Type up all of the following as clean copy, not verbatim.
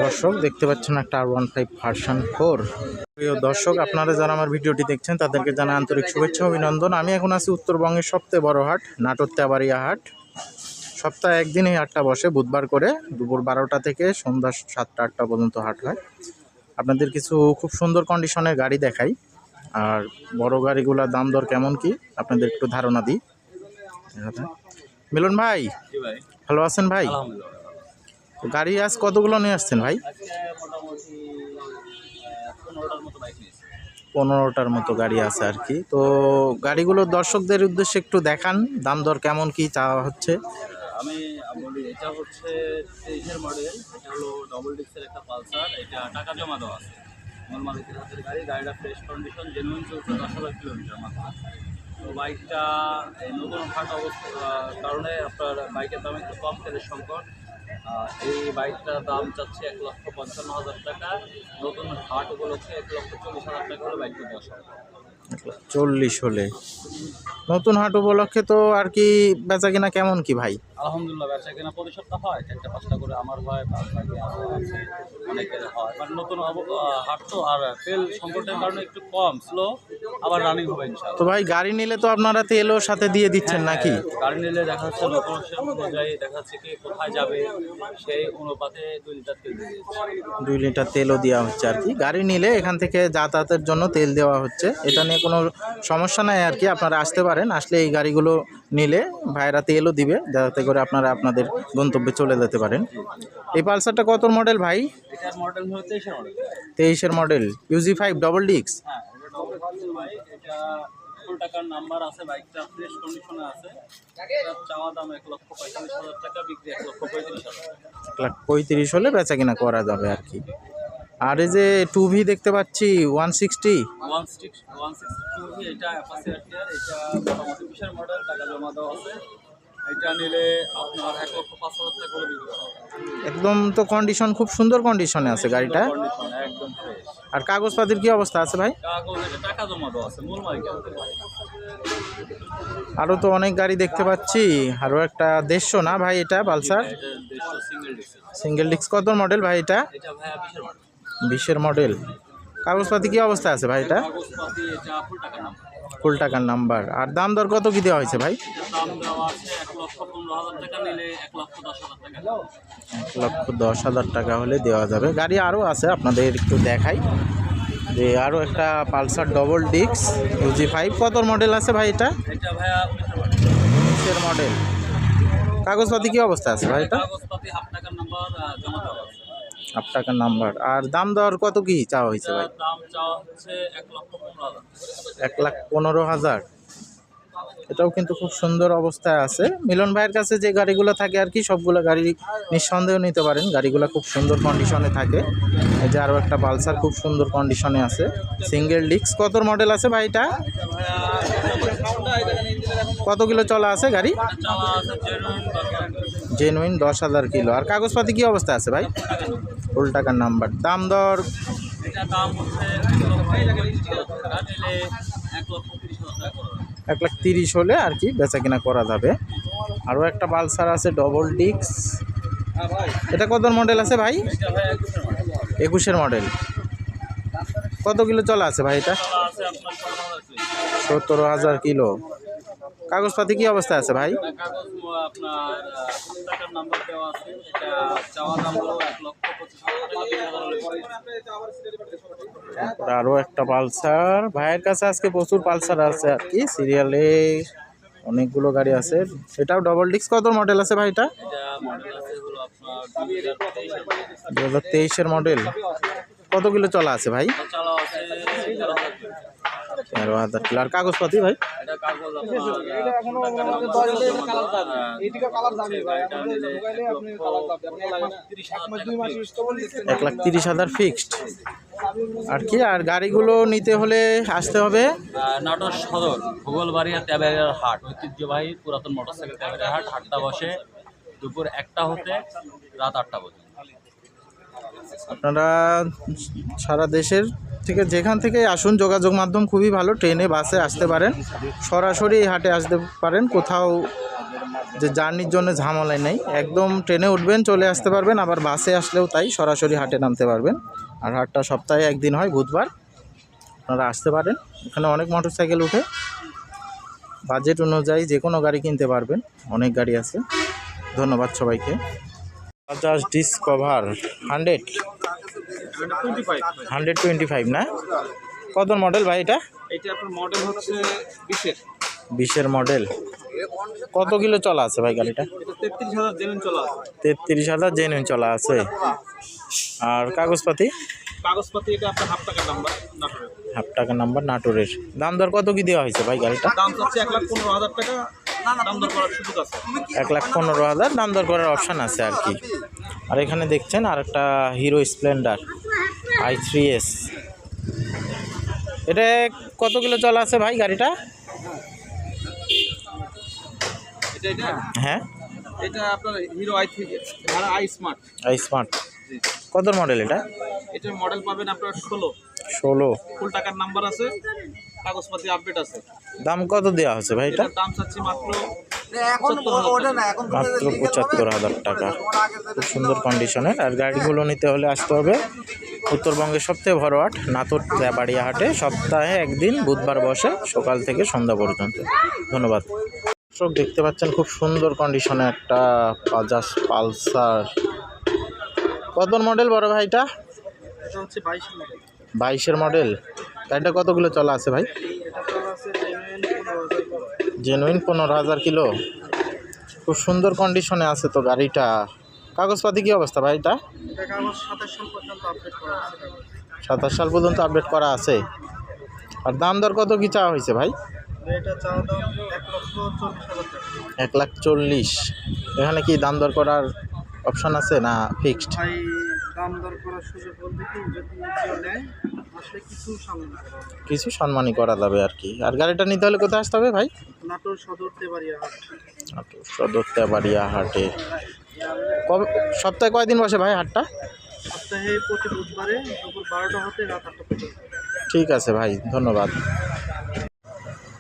দর্শক দেখতে পাচ্ছেন একটা R15 ভার্সন 4। প্রিয় দর্শক, আপনারা যারা আমার ভিডিওটি দেখছেন তাদেরকে জানাই আন্তরিক শুভেচ্ছা অভিনন্দন। আমি এখন আছি উত্তরবঙ্গের সবচেয়ে বড় হাট, নাটোর তেবাড়িয়া হাট। সপ্তাহে একদিন এই হাটটা বসে, বুধবার করে দুপুর 12টা থেকে সন্ধ্যা 7টা-8টা পর্যন্ত হাট হয়। আপনাদের কিছু খুব সুন্দর কন্ডিশনের গাড়ি দেখাই, আর বড় গাড়িগুলোর দাম দর কেমন কি আপনাদের একটু ধারণা দিই। মিলন ভাই, ভালো আছেন ভাই? গাড়ি আজ কতগুলো নিয়ে আসছেন ভাই? 15টার মতো গাড়ি আছে আর কি। তো গাড়িগুলো দর্শকদের উদ্দেশ্যে একটু দেখান, দাম দর কেমন কি চাওয়া হচ্ছে। আমি বলি, এটা হচ্ছে 23-এর মডেল। এটা হলো ডবল ডিস্কের একটা পালসার। এটা টাকা জমা দেওয়া আছে, মূল মালিকের হাতের গাড়ি। গাড়িটা ফ্রেশ কন্ডিশন, জেনুইন চলছে 10,000 কিলোমিটার মাত্র। তো বাইকটা এই নতুন হাট অবস্থার কারণে আপনার বাইকের দাম একটু কম, তেলের সংকট। এই বাইকটার দাম চাচ্ছে 1,55,000 টাকা। নতুন হাট উপলক্ষে 1,40,000 টাকা হলে বাইকটা দেওয়া হবে। 40 হলে নতুন হাট উপলক্ষে তো আর কি বেচা কিনা কেমন কি ভাই? আলহামদুলিল্লাহ, বেচা কেনা প্রতি সপ্তাহ হয়, 4টা-5টা করে আমার হয়, অনেকের হয়। মানে নতুন হাট তো, আর তেল সংকটের কারণে একটু কম স্লো, আবার রানিং হবে ইনশাআল্লাহ। তো ভাই গাড়ি নিলে তো আপনারা তেলও সাথে দিয়ে দিচ্ছেন নাকি? গাড়ি নিলে দেখা যাচ্ছে লোকেশন অনুযায়ী দেখা যাচ্ছে কি কোথায় যাবে, সেই অনুপাতে 2 লিটার তেল দিয়ে দিচ্ছে। 2 লিটার তেলও দেওয়া হচ্ছে আর কি। গাড়ি নিলে এখান থেকে যাতায়াতের জন্য তেল দেওয়া হচ্ছে, এটা নিয়ে কোনো সমস্যা নাই আর কি। আপনারা আসতে পারেন, আসলে এই গাড়িগুলো নিলে ভাইরা তেলও দিবে, যাতে করে আপনারা আপনাদের গন্তব্যে চলে যেতে পারেন। এই পালসারটা কত মডেল ভাই? এটার মডেল হলো 23-এর মডেল। 23-এর মডেল, UG5 ডবল ডিস্ক। হ্যাঁ, এটা ডবল ডিস্ক বাইক। এটা ফুল টাকার নাম্বার আছে, বাইকটা ফ্রেশ কন্ডিশনে আছে। এটার চাওয়া দাম 1,45,000 টাকা, বিক্রি 1,35,000 টাকা। 1,35,000 হলে বেচা কিনা করা যাবে আর কি। আর এই যে 2V দেখতে পাচ্ছি 160 এটা অ্যাপাচি আরটিআর। এটা মোটামুটি 20-এর মডেল, টাকা জমা দেওয়া আছে। এটা নিলে আপনার 1,05,000 টাকা করে বিক্রি করা হবে। একদম তো কন্ডিশন খুব সুন্দর কন্ডিশনে আছে গাড়িটা, একদম ফ্রেশ। আর কাগজপাতির কি অবস্থা আছে ভাই? কাগজ, এটা টাকা জমা দেওয়া আছে, মূল মালিকের। আরও তো অনেক গাড়ি দেখতে পাচ্ছি, আরও একটা 150 না ভাই এটা পালসার? এটা 150 সিঙ্গেল ডিস্ক। সিঙ্গেল ডিস্ক কত মডেল ভাই এটা? এটা ভাইয়া 20-এর মডেল। 20-এর মডেল। কাগজপাতি কি অবস্থা আছে ভাই এটা? কাগজপাতি এটা ফুল টাকার নাম্বার। ফুল টাকার নাম্বার। আর দাম দর কত কি দেওয়া হয়েছে ভাই? দাম দেওয়া আছে 1,15,000 টাকা, নিলে 1,10,000 টাকা। 1,10,000 টাকা হলে দেওয়া যাবে। গাড়ি আরও আছে, আপনাদের একটু দেখাই। যে আরও একটা পালসার ডবল ডিস্ক UG5 কত মডেল আছে ভাই এটা? এটা ভাইয়া 19-এর মডেল। কাগজপাতি কি অবস্থা আছে ভাই এটা? কাগজপাতি হাফ টাকার নাম্বার জমা দেওয়া আছে। হাফ টাকার নাম্বার। আর দাম দর কত কি চাওয়া হয়েছে ভাই? দাম চাওয়া হচ্ছে 1,15,000। 1,15,000। এটাও কিন্তু খুব সুন্দর অবস্থায় আছে। মিলন ভাইয়ের কাছে যে গাড়িগুলো থাকে আর কি, সবগুলো গাড়ি নিঃসন্দেহ নিতে পারেন, গাড়িগুলো খুব সুন্দর কন্ডিশনে থাকে। এই যে আরও একটা পালসার খুব সুন্দর কন্ডিশনে আছে, সিঙ্গেল ডিস্ক। কত মডেল আছে ভাই এটা? কত কিলো চলা আছে গাড়ি? Genuine 10,000 kilo. আর কাগজপাতি কি অবস্থা আছে ভাই? ফুল টাকার নাম্বার। দাম দর? দাম হচ্ছে 1,30,000 হলে আর কি বেচা কিনা করা যাবে। আরও একটা পালসার আছে ডবল ডিস্ক, এটা কত মডেল আছে ভাই? 21-এর মডেল। কত কিলো চলা আছে ভাই এটা? 17,000 কিলো। কাগজপাতি কি অবস্থা আছে ভাই? আরও একটা পালসার ভাইয়ের কাছে। আজকে প্রচুর পালসার আছে আর কি, সিরিয়ালে অনেকগুলো গাড়ি আছে। এটাও ডবল ডিস্ক। কত মডেল আছে ভাই এটা? 2023-এর মডেল। কত কিলো চলা আছে ভাই? 13,000 কিলো। আর কাগজপাতি ভাই? 1,30,000 ফিক্সড আর কি। আর গাড়িগুলো নিতে হলে আসতে হবে নাটোর সদর ভূগোলবাড়িয়া তেবাড়িয়ার হাট, ঐতিহ্যবাহী পুরাতন মোটরসাইকেল তেবাড়িয়ার হাট। হাটটা বসে দুপুর 1টা হতে রাত 8টা পর্যন্ত। আপনারা সারা দেশের থেকে যেখান থেকে আসুন, যোগাযোগ মাধ্যম খুবই ভালো, ট্রেনে বাসে আসতে পারেন, সরাসরি এই হাটে আসতে পারেন। কোথাও যে জার্নির জন্য ঝামেলা নেই, একদম ট্রেনে উঠবেন চলে আসতে পারবেন, আবার বাসে আসলেও তাই সরাসরি হাটে নামতে পারবেন। আর হাটটা সপ্তাহে একদিন হয় বুধবার, আপনারা আসতে পারেন। এখানে অনেক মোটরসাইকেল উঠে, বাজেট অনুযায়ী যে কোনো গাড়ি কিনতে পারবেন, অনেক গাড়ি আছে। ধন্যবাদ সবাইকে। বাজাজ ডিসকভার 125 না, কত মডেল ভাই এটা? এটা আপনার মডেল হচ্ছে 20-এর মডেল। কত কিলো চলা আছে ভাই গাড়িটা? এটা 33,000 জেনুইন চলা আছে। 33,000 জেনুইন চলা আছে। আর কাগজপাতি? কাগজপাতি এটা আপনার হাফ টাকার নাম্বার নাটোরের। হাফ টাকা নাম্বার নাটোরের। দাম দর কত কি দেওয়া হয়েছে ভাই গাড়িটা? দাম হচ্ছে 1,15,000 টাকা, দাম দর করার সুযোগ আছে। 1,15,000 দাম দর করার অপশান আছে আর কি। আর এখানে দেখছেন আর একটা হিরো স্প্লেন্ডার i3s। এটা কত কিলো চলা আছে ভাই গাড়িটা? এটা হ্যাঁ, এটা আপনার হিরো i3 আর স্মার্ট। স্মার্ট কত মডেল এটা? এটার মডেল পাবেন আপনার 16। ফুল টাকার নাম্বার আছে, কাগজপাতি আপডেট আছে। দাম কত দেওয়া হচ্ছে ভাই এটা? এটার দাম চাচ্ছি মাত্র মাত্র 75,000 টাকা। খুব সুন্দর কন্ডিশনের। আর গাড়িগুলো নিতে হলে আসতে হবে উত্তরবঙ্গের সবথেকে বড় হাট নাটোর তেবাড়িয়া হাটে, সপ্তাহে একদিন বুধবার বসে সকাল থেকে সন্ধ্যা পর্যন্ত। ধন্যবাদ। দর্শক দেখতে পাচ্ছেন খুব সুন্দর কন্ডিশনে একটা বাজাজ পালসার। কত মডেল বড় ভাই এটা? এটা হচ্ছে 22 মডেল। 22-এর মডেল। গাড়িটা কতগুলো চলা আছে ভাই? এটা চলা আছে জেনুইন 15,000 কিলো। খুব সুন্দর কন্ডিশনে আছে তো গাড়িটা। কাগজপাতি কি অবস্থা ভাই এটা? এটা কাগজ 27 সাল পর্যন্ত আপডেট করা আছে। 27 সাল পর্যন্ত আপডেট করা আছে। আর দাম দর কত কি চাওয়া হয়েছে ভাই? এটা চাওয়া দাম 1,40,000 টাকা। 1,40,000। এখানে কি দাম দর করার অপশন আছে না ফিক্সড? ভাই দাম দর করার সুযোগ বলতে কি, যদি কেউ নেয় আসলে কিছু সম্মানই করা যাবে আর কি। আর গাড়িটা নিতে হলে কোথায় আসতে হবে ভাই? নাটোর সদর তেবাড়িয়া হাট। নাটোর সদর তেবাড়িয়া হাটে। কবে, সপ্তাহে কয়দিন বসে ভাই হাটটা? সপ্তাহে প্রতি বুধবারে দুপুর 12টা হতে রাত 8টা পর্যন্ত। ঠিক আছে ভাই, ধন্যবাদ।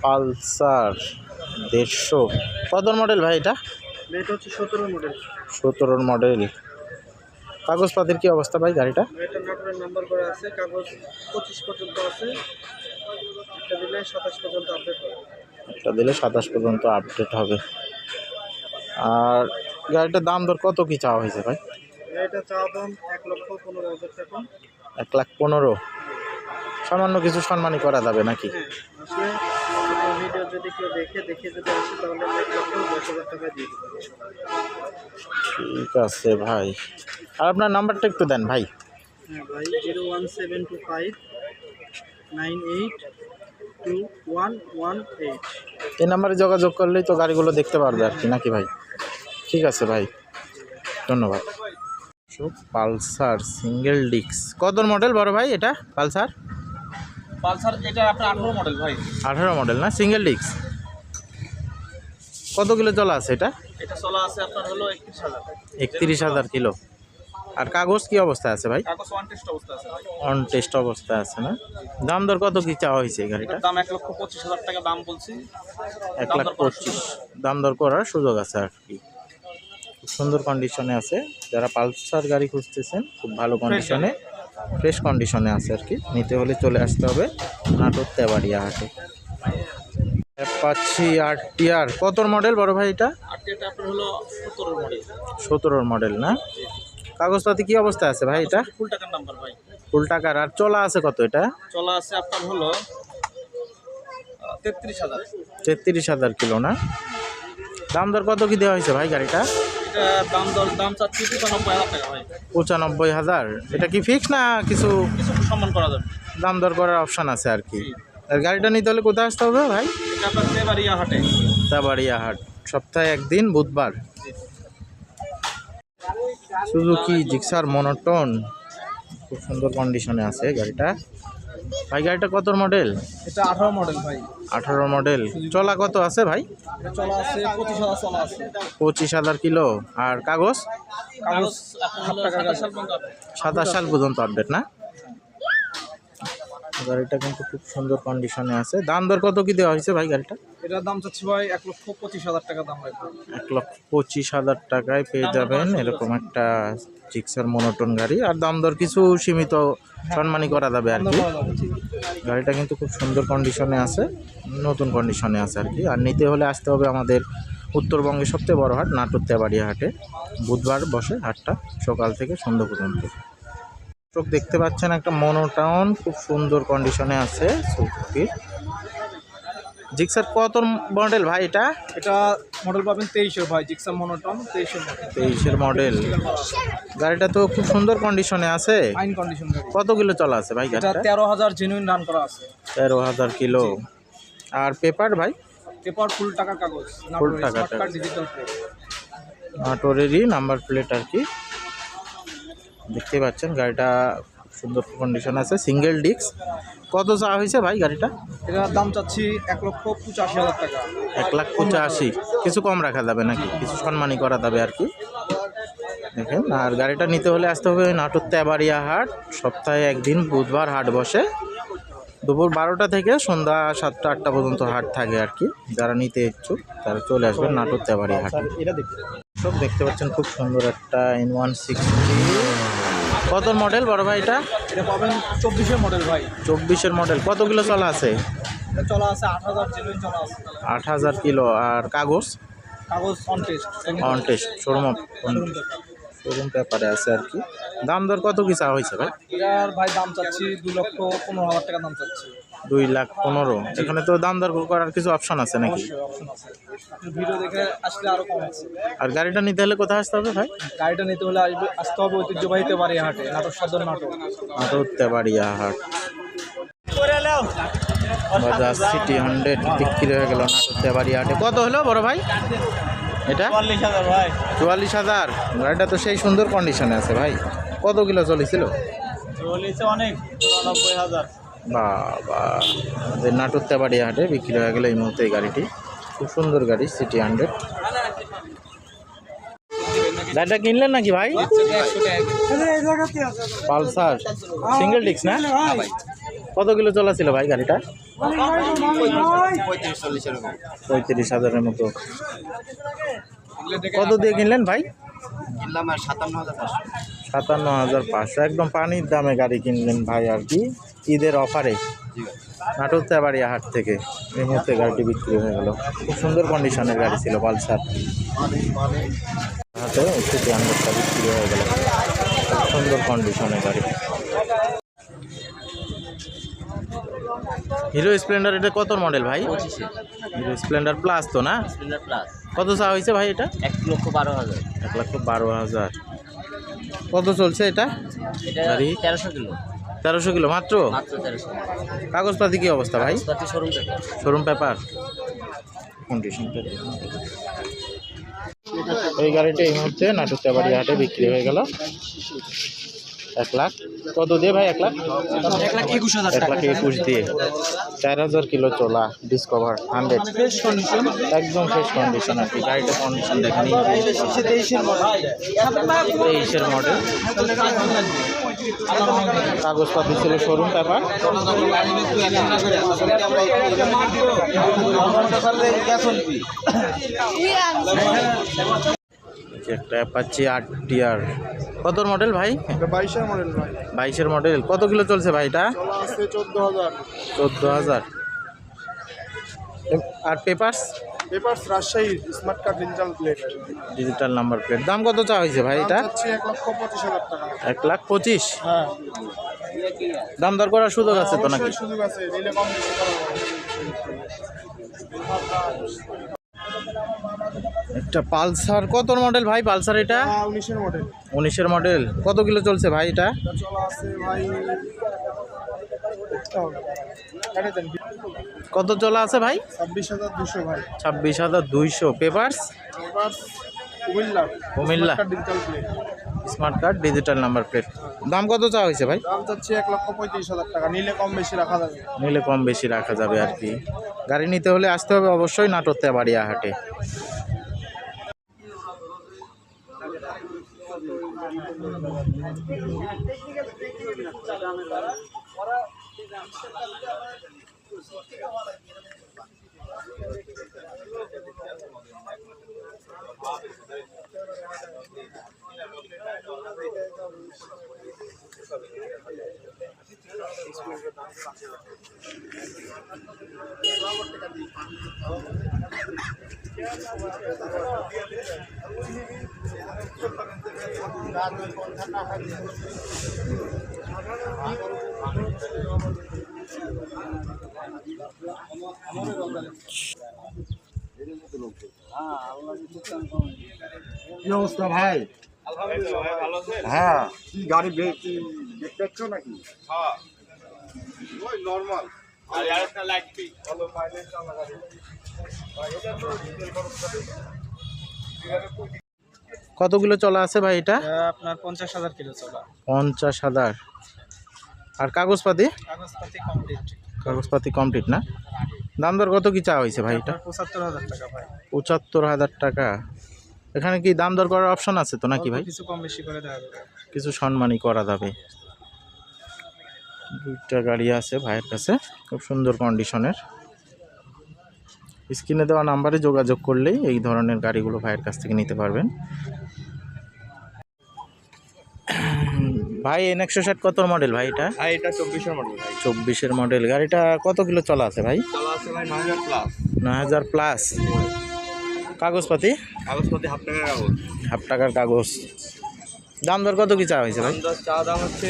পালসার 150 কত মডেল ভাই এটা? এটা হচ্ছে 17 মডেল। 17-এর মডেল। কাগজপাতির কি অবস্থা ভাই গাড়িটা? এটা নাটোরের নাম্বার করা আছে, কাগজ 25 পর্যন্ত আছে। একটা দিলে 27 পর্যন্ত আপডেট হবে। একটা দিলে 27 পর্যন্ত আপডেট হবে। আর গাড়িটার দাম দর কত কি চাওয়া হয়েছে ভাই? এটা চাওয়া দাম 1,15,000 টাকা। 1,15,000। সামান্য কিছু সম্মানই করা যাবে নাকি? হ্যাঁ, আসলে ভিডিও যদি কেউ দেখে যদি আসে তাহলে 1,10,000 টাকা দিয়ে দেবো। ঠিক আছে ভাই। আর আপনার নাম্বারটা একটু দেন ভাই। হ্যাঁ ভাই, 01725982118। এই নাম্বারে যোগাযোগ করলেই তো গাড়িগুলো দেখতে পারবে আর কি নাকি ভাই? ঠিক আছে ভাই, ধন্যবাদ। পালসার সিঙ্গেল ডিস্ক কত মডেল বড় ভাই এটা? পালসার এটা আপনার 18 মডেল ভাই। 18 মডেল না, সিঙ্গেল ডিস্ক। কত কিলো চলা আছে এটা? এটা চলা আছে আপনার হলো 31,000। 31,000 কিলো। আর কাগজ কি অবস্থায় আছে ভাই? কাগজ অন টেস্ট অবস্থা আছে ভাই। অন টেস্ট অবস্থায় আছে না? দাম দর কত কি চাওয়া হয়েছে এই গাড়িটা? দাম 1,25,000 টাকা দাম বলছি। 1,25,000 দাম দর করার সুযোগ আছে আর কি। খুব সুন্দর কন্ডিশনে আছে। যারা পালসার গাড়ি খুঁজতেছেন খুব ভালো কন্ডিশনে, ফ্রেশ কন্ডিশনে আছে আর কি। নিতে হলে চলে আসতে হবে নাটোর তেবাড়িয়া হাটে। অ্যাপাচি RTR কত মডেল বড় ভাই এটা? এটা আপনার হলো 17 মডেল। 17-এর মডেল না? কাগজপাতি কি অবস্থায় আছে ভাই এটা? ফুল টাকার নাম্বার ভাই। ফুল টাকার। আর চলা আছে কত এটা? চলা আছে আপনার হলো 33,000। 33,000 কিলো না? দাম দর কত কি দেওয়া হয়েছে ভাই গাড়িটা? এটা দাম চাচ্ছি 95,000 টাকা ভাই। 95,000। এটা কি ফিক্স না কিছু সম্মান করা যাবে? দাম দর করার অপশান আছে আর কি। আর গাড়িটা নিতে হলে কোথায় আসতে হবে ভাই? এটা আপনার তেবাড়িয়া হাটে। তেবাড়িয়া হাট, সপ্তাহে একদিন বুধবার। সুজুকি জিক্সার মনোটন খুব সুন্দর কন্ডিশনে আছে গাড়িটা। ভাই গাড়িটা কত মডেল? এটা 18 মডেল ভাই। 18 মডেল। চলা কত আছে ভাই? এটা চলা আছে 25,000 চলা আছে। 25,000 কিলো। আর কাগজ? কাগজ আপনার হলো 27 সাল পর্যন্ত। 27 সাল পর্যন্ত আপডেট না? গাড়িটা কিন্তু খুব সুন্দর কন্ডিশনে আছে। দাম দর কত কি দেওয়া হয়েছে ভাই গাড়িটা? এটার দাম চাচ্ছি ভাই 1,25,000 টাকা দাম রাখবো। 1,25,000 টাকায় পেয়ে যাবেন এরকম একটা জিক্সার মনোটন গাড়ি। আর দাম দর কিছু সীমিত সম্মানী করা যাবে আর কি। গাড়িটা কিন্তু খুব সুন্দর কন্ডিশনে আছে, নতুন কন্ডিশনে আছে আর কি। আর নিতে হলে আসতে হবে আমাদের উত্তরবঙ্গের সবচেয়ে বড় হাট নাটোর তেবাড়িয়া হাটে। বুধবার বসে হাটটা সকাল থেকে সন্ধ্যা পর্যন্ত। দেখতে পাচ্ছেন একটা মনোটন খুব সুন্দর কন্ডিশনে আছে সুজুকির জিক্সার। কত মডেল ভাই এটা? এটা মডেল পাবেন 23-এর ভাই, জিক্সার মনোটন 23-এর মডেল। 23-এর মডেল। গাড়িটা তো খুব সুন্দর কন্ডিশনে আছে, ফাইন কন্ডিশন গাড়ি। কত কিলো চলা আছে ভাই এটা গাড়িটা? 13,000 জেনুইন রান করা আছে। 13,000 কিলো। আর পেপার ভাই? পেপার ফুল টাকা কাগজ, ফুল টাকা কার্ড, ডিজিটাল প্লেট। নাটোরেরই নাম্বার প্লেট আর কি। দেখতে পাচ্ছেন গাড়িটা খুব সুন্দর কন্ডিশন আছে, সিঙ্গেল ডিস্ক। কত চাওয়া হয়েছে ভাই গাড়িটা? এটার দাম চাচ্ছি 1,85,000 টাকা। 1,85,000। কিছু কম রাখা যাবে নাকি? কিছু সম্মানী করা যাবে আর কি। দেখেন, আর গাড়িটা নিতে হলে আসতে হবে নাটোর তেবাড়িয়া হাট। সপ্তাহে একদিন বুধবার হাট বসে, দুপুর 12টা থেকে সন্ধ্যা 7টা-8টা পর্যন্ত হাট থাকে আর কি। যারা নিতে ইচ্ছুক তারা চলে আসবেন নাটোর তেবাড়িয়া হাটে। সব দেখতে পাচ্ছেন খুব সুন্দর একটা N160। কত মডেল বড় ভাই এটা? এটা পাবেন 24-এর মডেল ভাই। 24-এর মডেল। কত কিলো চলা আছে? এটা চলা আছে 8,000 জেনুইন চলা আছে। 8,000 কিলো। আর কাগজ? কাগজ on test. On test, showroom পেপারে আছে আর কি। দাম দর কত কি চাওয়া হয়েছে ভাই? এটার ভাই দাম চাচ্ছি 2,15,000 টাকা দাম চাচ্ছি। 2,15,000। এখানে তো দাম দর করার কিছু অপশন আছে নাকি? অবশ্যই অপশন আছে, আপনি ভিডিও দেখে আসলে আরো কম আছে। আর গাড়িটা নিতে হলে কোথায় আসতে হবে ভাই? গাড়িটা নিতে হলে আসতে হবে ঐতিহ্যবাহী তেবাড়িয়া হাটে, নাটোর সদর নাটোর। নাটোর তেবাড়িয়া হাট। বাজাজ সিটি 100 বিক্রি হয়ে গেল নাটোর তেবাড়িয়া হাটে। কত হলো বড় ভাই এটা? 44,000 ভাই। 44,000। গাড়িটা তো সেই সুন্দর কন্ডিশনে আছে ভাই। কত কিলো চলেছিল? চলেছে অনেক, 94,000। বাবা, আমাদের নাটোর তেবাড়িয়া হাটে বিক্রি হয়ে গেল এই মুহূর্তে এই গাড়িটি। খুব সুন্দর গাড়ি সিটি 100। গাড়িটা কিনলেন নাকি ভাই? পালসার সিঙ্গেল ডিস্ক না? কত কিলো চলা ছিল ভাই গাড়িটা? 35,000-40,000-এর মতো। কত দিয়ে কিনলেন ভাই? 57,500। একদম পানির দামে গাড়ি কিনলেন ভাই আর কি, ঈদের অফারে নাটোর তেবাড়িয়া হাট থেকে। এই মুহূর্তে গাড়িটি বিক্রি হয়ে গেল। খুব সুন্দর কন্ডিশনের গাড়ি ছিল পালসার। হাতে সিটি 100টা বিক্রি হয়ে গেল। খুব সুন্দর কন্ডিশনের গাড়ি। হিরো স্প্লেন্ডার এটা কত মডেল ভাই? 25-এ হিরো স্প্লেন্ডার প্লাস তো না? Splendor plus. কত চাওয়া হয়েছে ভাই এটা? 1,12,000। 1,12,000। কত চলছে এটা এটা গাড়ি? 1300 কিলো। 1300 কিলো মাত্র? মাত্র 1300। কাগজপাতি কি অবস্থা ভাই? কাগজপাতি showroom paper. Showroom paper condition. এই গাড়িটা এই মুহূর্তে নাটোর তেবাড়িয়া হাটে বিক্রি হয়ে গেল 1 লাখ। কত দিয়ে ভাই? 1 লাখ 1,21,000 দিয়ে। 4,000 কিলো চলা ডিসকভার 100। একদম ফ্রেশ কন্ডিশন আর কি। গাড়িটার কন্ডিশন দেখেন, 23-এর মডেল। কাগজপাতি ছিল শোরুম পেপার। একটা অ্যাপাচি RTR। কত মডেল ভাই? 22-এর মডেল ভাই। 22-এর মডেল। কত কিলো চলছে ভাই এটা? চলা আছে 14,000। 14,000। আর papers? Papers Rajshahi, smart card, digital plate. Digital number plate. দাম কত চাওয়া হয়েছে ভাই এটা? 1,25,000 টাকা। 1,25,000। হ্যাঁ, দাম দর করার সুযোগ আছে তো নাকি? অবশ্যই সুযোগ আছে, নিলে কম বেশি করা যাবে। একটা পালসার। কত মডেল ভাই পালসার এটা? 19-এর মডেল। 19-এর মডেল। কত কিলো চলছে ভাই এটা? এটা চলা আছে ভাই, কত চলা আছে ভাই? 26,200 ভাই। 26,200। Papers? Papers Comilla. Comilla. Digital plate. Smart card, digital number plate. দাম কত চাওয়া হয়েছে ভাই? দাম চাচ্ছি 1,35,000 টাকা, নিলে কম বেশি রাখা যাবে। নিলে কম বেশি রাখা যাবে আর কি। গাড়ি নিতে হলে আসতে হবে অবশ্যই নাটোর তেবাড়িয়া হাটে। কি অবস্থা ভাই? হ্যাঁ, কি গাড়ি দেখছো নাকি? কতগুলো চলা আছে ভাই এটা? আপনার 50,000 কিলো চলা। 50,000। আর কাগজপাতি? কাগজপাতি কমপ্লিট। কাগজপাতি কমপ্লিট না? দাম দর কত কি চা হয়েছে ভাই এটা? 75,000 টাকা ভাই। 75,000 টাকা। এখানে কি দাম দর করার অপশন আছে তো নাকি ভাই? কিছু কম বেশি করে দেওয়া যাবে। কিছু সম্মানই করা যাবে। দুইটা গাড়ি আছে ভাইয়ের কাছে, খুব সুন্দর কন্ডিশনের। স্ক্রিনে দেওয়া নাম্বারে যোগাযোগ করলেই এই ধরনের গাড়িগুলো ভাইয়ের কাছ থেকে নিতে পারবেন। ভাই N160 কত মডেল ভাই এটা? ভাই এটা 24 এর মডেল ভাই। 24-এর মডেল। গাড়িটা কত কিলো চলা আছে ভাই? চলা আছে ভাই 9000 প্লাস। 9000 প্লাস। কাগজপাতি? কাগজপাতি হাফ টাকার কাগজ। হাফ টাকার কাগজ। দাম দর কত কি চা হয়েছে ভাই? চা দাম হচ্ছে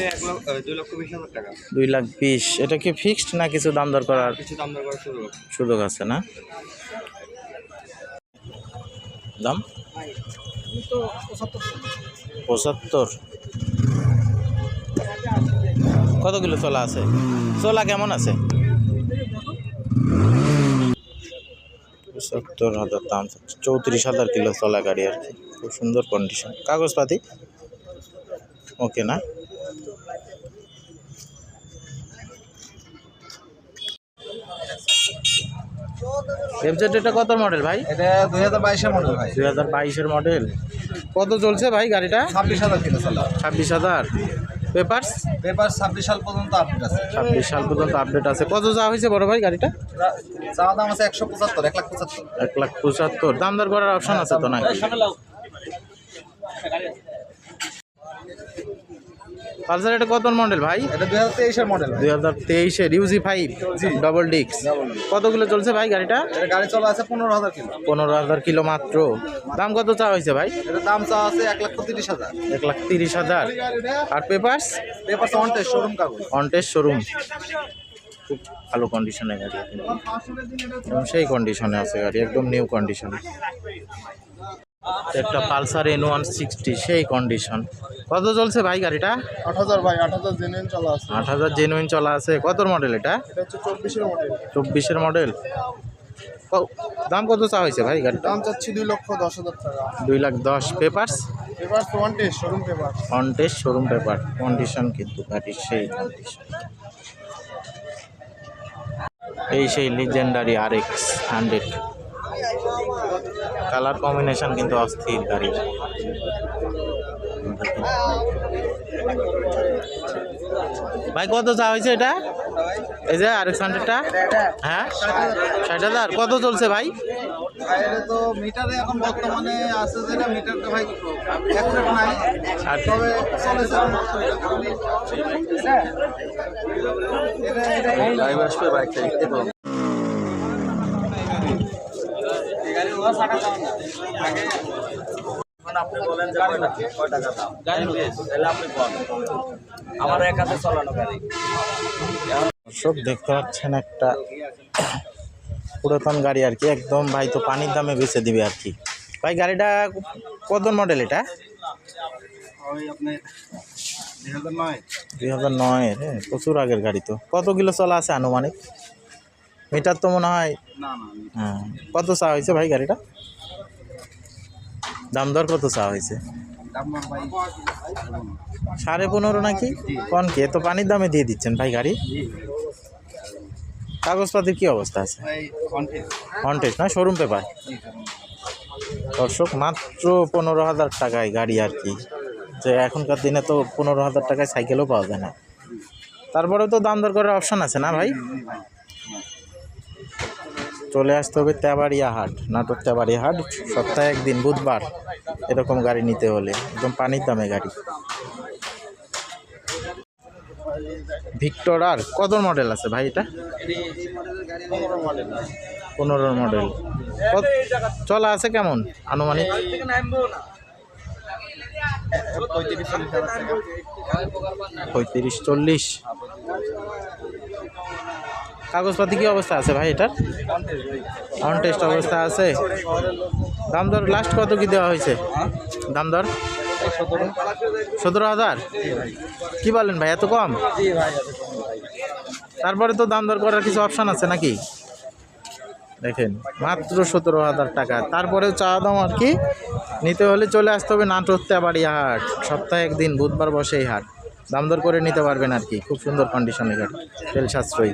2,20,000 টাকা। 2,20,000। এটা কি ফিক্সড না কিছু দাম দর করার কিছু দাম দর করার সুযোগ আছে না? দাম 75। কত কিলো চলা আছে? চলা কেমন আছে? 75,000 দাম। 34,000 কিলো চলা গাড়ি আর কি, খুব সুন্দর কন্ডিশন। কাগজপাতি ওকে না? এফজেড এটা কত মডেল ভাই? এটা 2022 এর মডেল ভাই। 2022-এর মডেল। কত চলছে ভাই গাড়িটা? 26,000 কিলো চলা। 26,000। পেপারস? পেপার 26 সাল পর্যন্ত আপডেট আছে। 26 সাল পর্যন্ত আপডেট আছে। কত যাওয়া হয়েছে বড় ভাই গাড়িটা? চা দাম আছে 175, 1,75,000। 1,75,000। দাম দর করার অপশন আছে তো নাকি? পালসার এটা কত মডেল ভাই? এটা 2023 এর মডেল। 2023-এর UG5 ডবল ডিক্স। কতগুলো চলছে ভাই গাড়িটা? এটা গাড়ি চলা আছে 15,000 কিলো। 15,000 কিলো মাত্র। দাম কত চা হয়েছে ভাই? এটা দাম চা আছে 1,30,000। 1,30,000। আর পেপারস? পেপার অন টেস্ট শোরুম কাগজ। On test showroom. খুব ভালো কন্ডিশনে গাড়ি কিন্তু, এবং সেই কন্ডিশনে আছে গাড়ি, একদম নিউ কন্ডিশনে। একটা পালসার N160 সেই কন্ডিশন। কত চলছে ভাই গাড়িটা? 8,000 ভাই, 8,000 জেনুইন চলা আছে। 8,000 জেনুইন চলা আছে। কত মডেল এটা? এটা হচ্ছে 24 এর মডেল। 24-এর মডেল। দাম কত চা হয়েছে ভাই গাড়িটা? দাম চাচ্ছি 2,10,000 টাকা। 2,10,000। Papers? Paper on test showroom paper. On test showroom paper. Condition কিন্তু গাড়ির সেই কন্ডিশন। এই সেই লিজেন্ডারি RX 100। কালার কম্বিনেশন কিন্তু অস্থির গাড়ি। ভাই কত চা হয়েছে এটা? এই যে RX 100টা? হ্যাঁ 60,000। কত চলছে ভাই? এটা তো মিটারে এখন বর্তমানে আছে, যেটা মিটারটা ভাই অ্যাকুরেট নাই, আর তবে চলেছে। লাইভ আসবে বাইকটা দেখতে পাবো। আপনি বলেন যে কয় টাকা দাম গাড়ি তাহলে আপনি বলেন। আমার এক হাতে চালানো গাড়ি। সব দেখতে পাচ্ছেন একটা পুরাতন গাড়ি আর কি, একদম ভাই তো পানির দামে বেচে দিবে আর কি। ভাই গাড়িটা কত মডেল এটা? ওই আপনি 2009। 2009-এর। হ্যাঁ, প্রচুর আগের গাড়ি তো। কত কিলো চলা আছে আনুমানিক? মিটার তো মনে হয়। না না, হ্যাঁ। কত চা হয়েছে ভাই গাড়িটা? দাম দর কত চা হয়েছে? দাম ভাই 15.5 নাকি? কোন কে তো পানির দামে দিয়ে দিচ্ছেন ভাই গাড়ি? কাগজপাতির কি অবস্থা আছে? ভাই অন টেস্ট না শোরুম পেপার? দর্শক মাত্র 15,000 টাকায় গাড়ি আর কি। যে এখনকার দিনে তো 15,000 টাকায় সাইকেলও পাওয়া যায় না। তারপরেও তো দাম দর করার অপশন আছে না ভাই? চলে আসতে হবে তেবাড়িয়া হাট, নাটোর তেবাড়িয়া হাট, সপ্তাহে একদিন বুধবার। এরকম গাড়ি নিতে হলে একদম পানির দামে গাড়ি। ভিক্টর আর কত মডেল আছে ভাই এটা? 15 মডেল। চলা আছে কেমন আনুমানিক? 35-40। কাগজপাতি কি অবস্থা আছে ভাই এটার? অন টেস্ট অবস্থা আছে। দাম দর লাস্ট কত কি দেওয়া হয়েছে? দাম দর 17,000। কি বলেন ভাই, এত কম? তারপরে তো দাম দর করার কিছু অপশান আছে নাকি? দেখেন মাত্র 17,000 টাকা। তারপরেও চাওয়া দাম আর কি। নিতে হলে চলে আসতে হবে নাটোর তেবাড়িয়া হাট, সপ্তাহে একদিন বুধবার বসে এই হাট। দাম দর করে নিতে পারবেন আর কি। খুব সুন্দর কন্ডিশনের গাড়ি, তেল সাশ্রয়ী।